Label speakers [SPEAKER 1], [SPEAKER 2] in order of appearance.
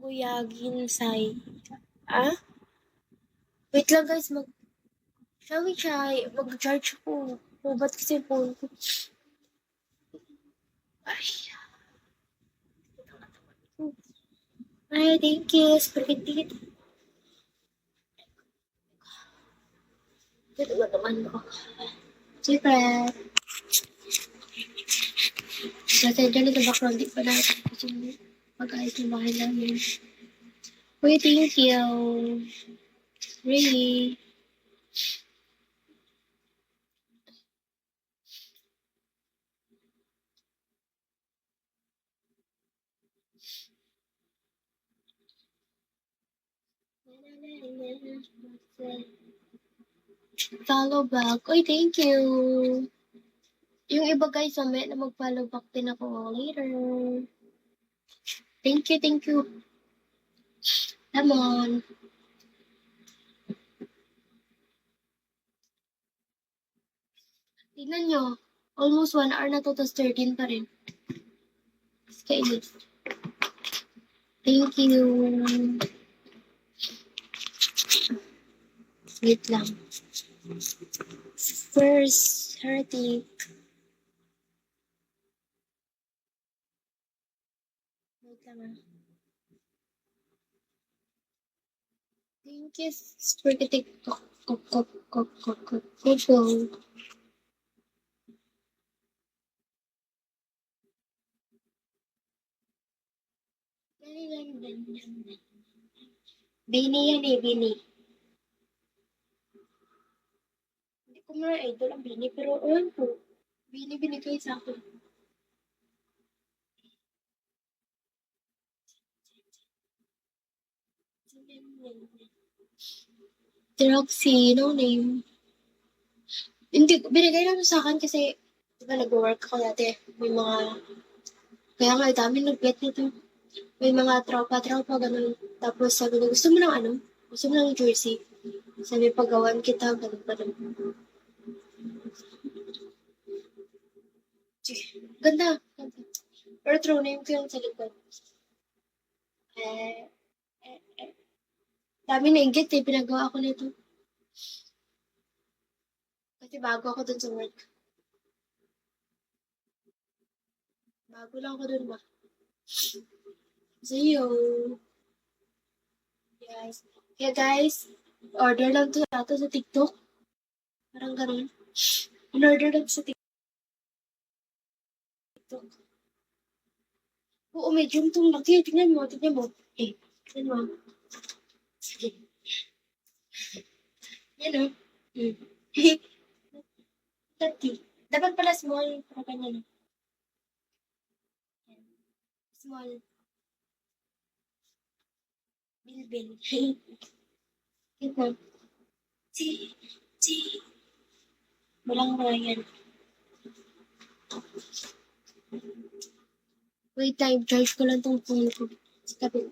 [SPEAKER 1] Guyagin say. Ah? Wait lang guys, shall we try? Mag-charge ko. Ba't kasi phone ko? Ay. Ay, thank you. Spaghetti. Ito ba naman ko? Secret. Kasi dyan ito background, di pa natin. Kasi mag-ayos na bahay namin. Uy, thank you. Really? Follow back. Uy, thank you. Yung iba guys, mamaya na mag-follow back din ako later. Thank you, thank you. Lemon. Tignan nyo. Almost 1 hour na to, tas 13 pa rin. Kainis. Thank you. Wait lang. First, heartache. Wait lang ah. Thank you, spaghetti coco. Bini yan eh, Bini. Hindi ko mga idol ang Bini, pero alam po, Bini binigay sa akin. Roxy, no name. Hindi, binigay lang sa akin kasi, diba nag-work ako dati. May mga, kaya nga, dami nag-bet nito. May mga tropa-tropa, ganun. Tapos sabi niya, gusto mo ng ano? Gusto mo ng jersey? Sabi, pagawan kita, ganun. Ganda. Pero true name ko yung sa likod. Eh, dami na ingit eh, pinagawa ako nito. Kasi bago ako dun sa work. Bago lang ako dun ba? See you. Yes. Kaya guys, order lang to ato sa TikTok. Parang ganun. In-order lang sa TikTok. Oo, medium tong laki. Tingnan mo. Eh, tingnan mo. Sige. Yan o. Laki. Dapat pala small. Para ganyan. Small. Bilbil. Ito. Chi. Walang yan. Wait time. Charge ko lang tong phone ko. Sa tabi.